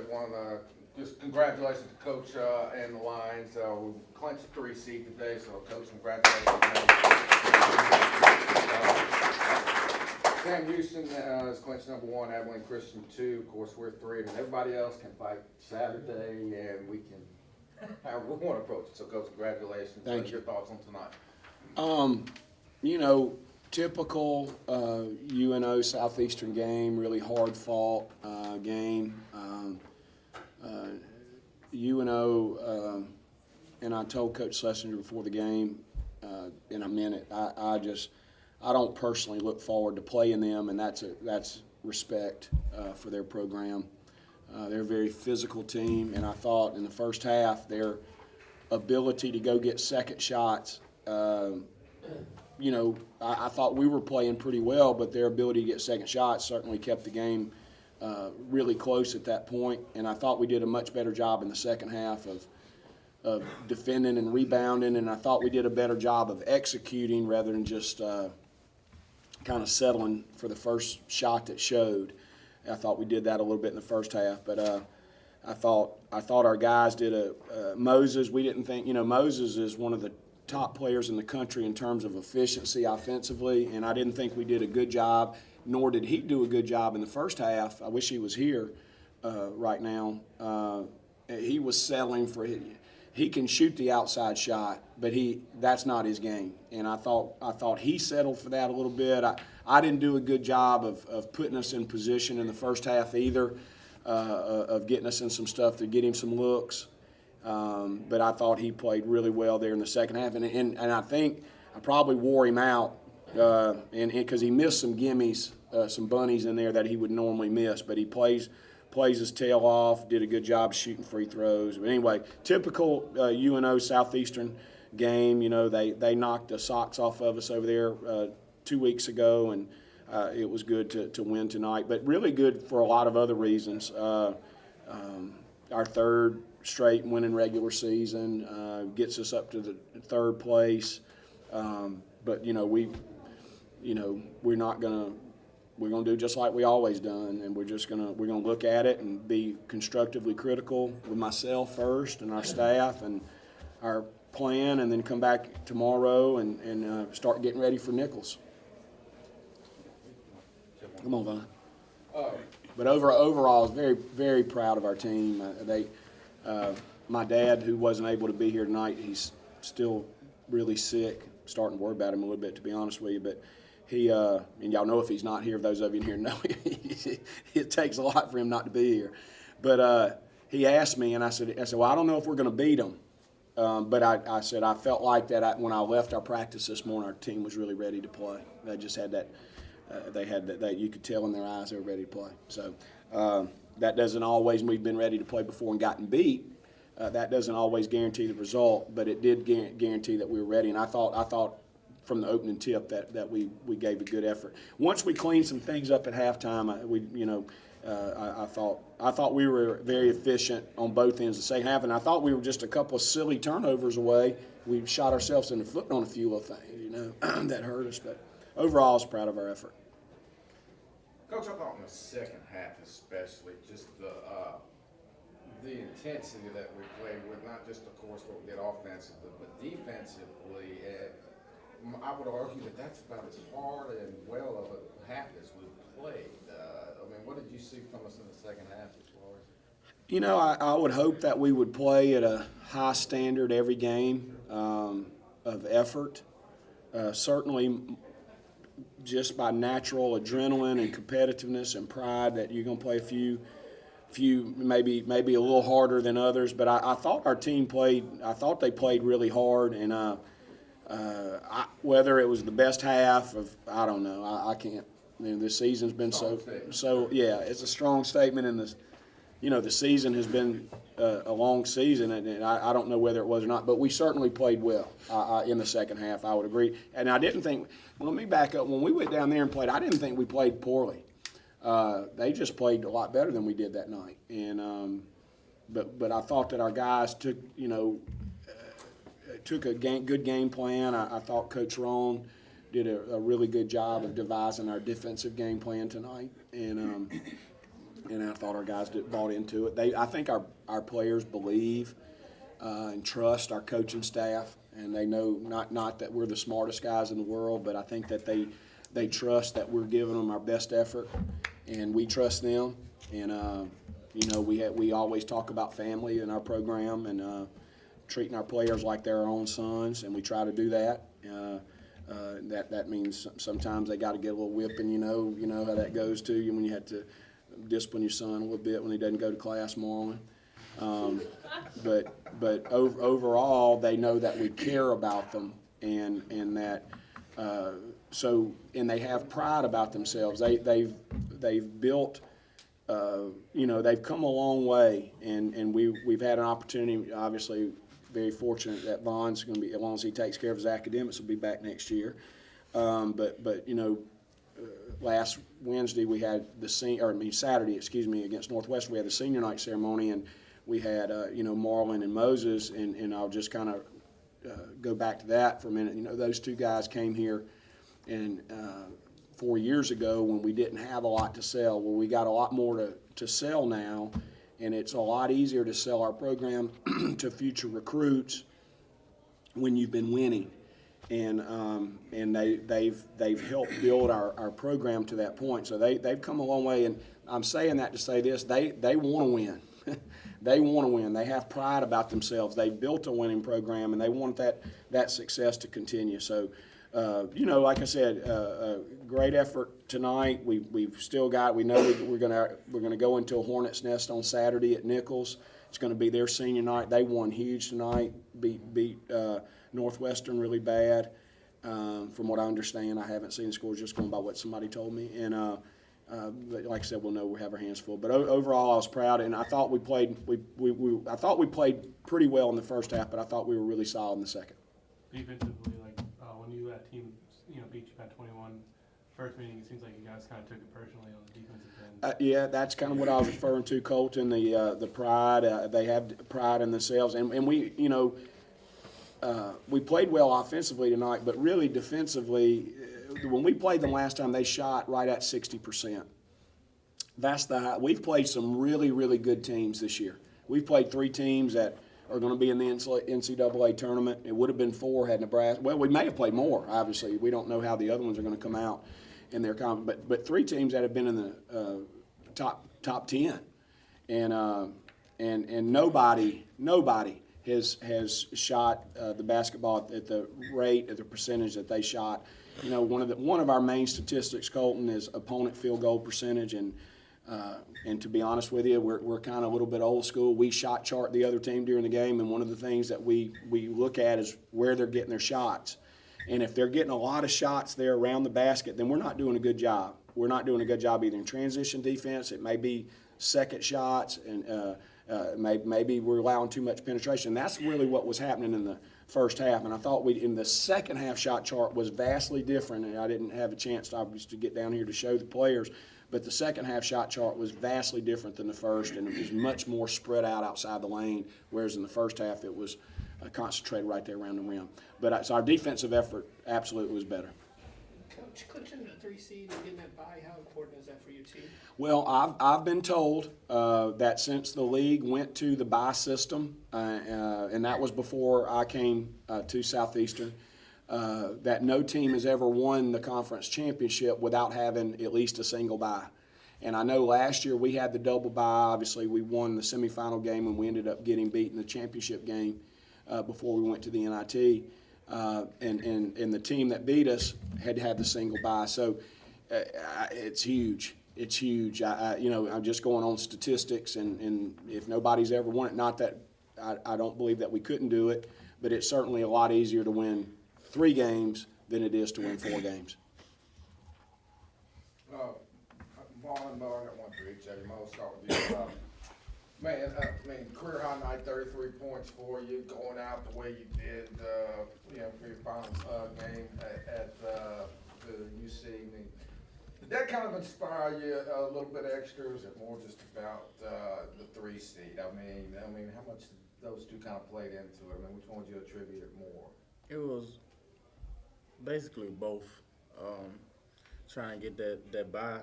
everyone. Just congratulations to Coach and the Lions. We clinched a 3 seed today, so Coach, congratulations. Sam Houston is clinched number 1, Abilene Christian 2. Of course, we're 3, and everybody else can fight Saturday, and we can, however we want to approach it. So, Coach, congratulations. Thank What are you. your thoughts on tonight? Typical UNO Southeastern game, really hard fought game. UNO, and I told Coach Schlesinger before the game, and I meant it, I don't personally look forward to playing them, and that's respect for their program. They're a very physical team, and I thought in the first half their ability to go get second shots, I thought we were playing pretty well, but their ability to get second shots certainly kept the game really close at that point. And I thought we did a much better job in the second half of defending and rebounding, and I thought we did a better job of executing rather than just kind of settling for the first shot that showed. I thought we did that a little bit in the first half, but I thought our guys did Moses. We didn't think, Moses is one of the top players in the country in terms of efficiency offensively, and I didn't think we did a good job, nor did he do a good job in the first half. I wish he was here right now. He was settling for he can shoot the outside shot, but that's not his game. And I thought he settled for that a little bit. I didn't do a good job of putting us in position in the first half either, of getting us in some stuff to get him some looks. But I thought he played really well there in the second half, and I think I probably wore him out, and because he missed some gimmies, some bunnies in there that he would normally miss. But he plays his tail off, did a good job shooting free throws. But anyway, typical UNO Southeastern game. They knocked the socks off of us over there 2 weeks ago, and it was good to win tonight. But really good for a lot of other reasons. Our third straight winning regular season gets us up to the third place, but we're gonna do just like we always done, and we're gonna look at it and be constructively critical with myself first and our staff and our plan, and then come back tomorrow and start getting ready for Nichols. Come on, Vaughn. But overall, I was very, very proud of our team. My dad, who wasn't able to be here tonight, he's still really sick. Starting to worry about him a little bit, to be honest with you. But he, and y'all know if he's not here, those of you in here know, it takes a lot for him not to be here. But he asked me, and I said, well, I don't know if we're going to beat them. But I said I felt like that when I left our practice this morning, our team was really ready to play. They just had that. They had that you could tell in their eyes they were ready to play. So that doesn't always, we've been ready to play before and gotten beat. That doesn't always guarantee the result, but it did guarantee that we were ready. And I thought from the opening tip that we gave a good effort. Once we cleaned some things up at halftime, I thought we were very efficient on both ends of the second half, and I thought we were just a couple of silly turnovers away. We shot ourselves in the foot on a few little things, that hurt us. But overall, I was proud of our effort. Coach, I thought in the second half especially, just the intensity that we played with, not just, of course, what we did offensively, but defensively. I would argue that that's about as hard and well of a half as we've played. What did you see from us in the second half as far as? I would hope that we would play at a high standard every game of effort. Certainly, just by natural adrenaline and competitiveness and pride, that you're going to play a few maybe a little harder than others. But I thought our team played. I thought they played really hard, and whether it was the best half of, I don't know. I can't. This season's been so yeah. It's a strong statement, and the season has been a long season, and I don't know whether it was or not, but we certainly played well in the second half. I would agree, and I didn't think. Well, let me back up. When we went down there and played, I didn't think we played poorly. They just played a lot better than we did that night, and but I thought that our guys took a good game plan. I thought Coach Rohn did a really good job of devising our defensive game plan tonight, and and I thought our guys bought into it. I think our players believe and trust our coaching staff, and they know not that we're the smartest guys in the world, but I think that they trust that we're giving them our best effort, and we trust them. And we always talk about family in our program and treating our players like they're our own sons, and we try to do that. That means sometimes they got to get a little whipping. You know how that goes to you when you have to discipline your son a little bit when he doesn't go to class morning. But overall, they know that we care about them, and that and they have pride about themselves. They've built. They've come a long way, and we've had an opportunity. Obviously, very fortunate that Vaughn's going to be, as long as he takes care of his academics, will be back next year. Last Wednesday we had Saturday, against Northwestern, we had the senior night ceremony, and we had Marlon and Moses, and I'll just kind of go back to that for a minute. Those two guys came here, and 4 years ago when we didn't have a lot to sell. Well, we got a lot more to sell now, and it's a lot easier to sell our program to future recruits when you've been winning. And they've helped build our program to that point. So they've come a long way, and I'm saying that to say this: they want to win. They want to win. They have pride about themselves. They've built a winning program, and they want that success to continue. So. Like I said, great effort tonight. We've still got. We know we're gonna go into a Hornets Nest on Saturday at Nichols. It's going to be their senior night. They won huge tonight. Beat Northwestern really bad. From what I understand, I haven't seen the scores. Just going by what somebody told me. And but like I said, we'll know we have our hands full. But overall, I was proud, and I thought we played. I thought we played pretty well in the first half, but I thought we were really solid in the second. Defensively, when that team, beat you by 21, first meeting, it seems like you guys kind of took it personally on the defensive end. Yeah, that's kind of what I was referring to, Colton. The pride, they have pride in themselves, and we, we played well offensively tonight, but really defensively, when we played them last time, they shot right at 60%. That's the high. We've played some really, really good teams this year. We've played 3 teams that are going to be in the NCAA tournament. It would have been 4 had Nebraska. Well, we may have played more, obviously. We don't know how the other ones are going to come out in their conference. But 3 teams that have been in the top 10. And nobody has shot the basketball at the rate, at the percentage that they shot. One of our main statistics, Colton, is opponent field goal percentage, and to be honest with you, we're kind of a little bit old school. We shot chart the other team during the game, and one of the things that we look at is where they're getting their shots. And if they're getting a lot of shots there around the basket, then we're not doing a good job. We're not doing a good job either in transition defense. It may be second shots, and maybe we're allowing too much penetration. That's really what was happening in the first half. And I thought in the second half shot chart was vastly different, and I didn't have a chance to get down here to show the players. But the second half shot chart was vastly different than the first, and it was much more spread out outside the lane, whereas in the first half it was concentrated right there around the rim. But so our defensive effort absolutely was better. Coach, clinching the 3 seed and getting that bye, how important is that for your team? Well, I've been told that since the league went to the bye system, and that was before I came to Southeastern, that no team has ever won the conference championship without having at least a single bye. And I know last year we had the double bye. Obviously, we won the semifinal game, and we ended up getting beat in the championship game before we went to the NIT. And the team that beat us had the single bye. So it's huge. It's huge. I'm just going on statistics, and if nobody's ever won it, not that I don't believe that we couldn't do it, but it's certainly a lot easier to win 3 games than it is to win 4 games. Vaughn, I got one for each of you. I'll start with you. Career high night, 33 points for you, going out the way you did, for your final game at the UC. Did that kind of inspire you a little bit extra, or is it more just about the 3 seed? I mean, how much those two kind of played into it? Which one would you attribute it more? It was basically both. Trying to get that bye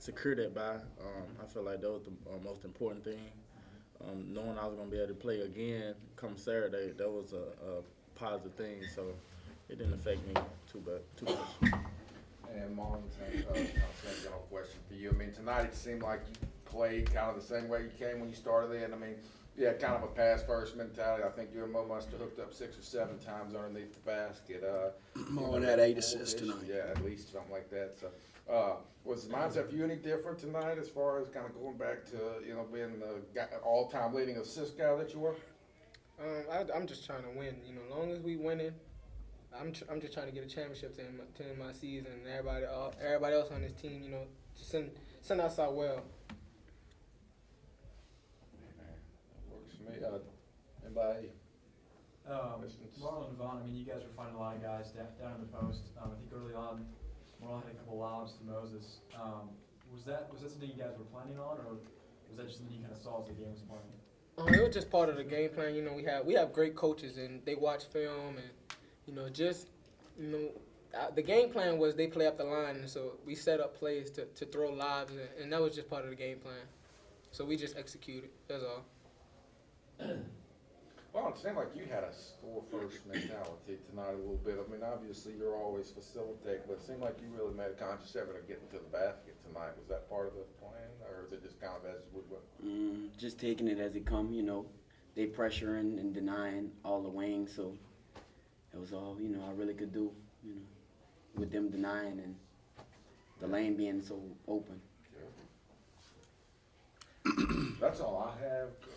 secure that bye. I feel like that was the most important thing. Knowing I was going to be able to play again come Saturday, that was a positive thing. So it didn't affect me too much. And Marlon, same general question for you. I mean, tonight it seemed like you played kind of the same way you came when you started in. I mean, you had kind of a pass first mentality. I think you and Mo must have hooked up 6 or 7 times underneath the basket. Marlon had 8 assists tonight. Yeah, at least something like that. So, was the mindset for you any different tonight as far as kind of going back to, being the all-time leading assist guy that you were? I'm just trying to win. As long as we winning, I'm just trying to get a championship to end my season. And everybody else on this team, to send us out well. That works for me. Anybody? Questions? Marlon and Vaughn, I mean, you guys were finding a lot of guys down in the post. I think early on, Marlon had a couple lobs to Moses. Was that something you guys were planning on, or was that just something you kind of saw as the game was playing? It was just part of the game plan. We have great coaches and they watch film and the game plan was they play up the line, and so we set up plays to throw lobs, and that was just part of the game plan. So we just executed. That's all. Well, it seemed like you had a score-first mentality tonight a little bit. I mean, obviously, you're always facilitating, but it seemed like you really made a conscious effort of getting to the basket tonight. Was that part of the plan, or is it just kind of as we went? Just taking it as it come, they pressuring and denying all the wings, so it was all, I really could do, with them denying and the lane being so open. That's all I have.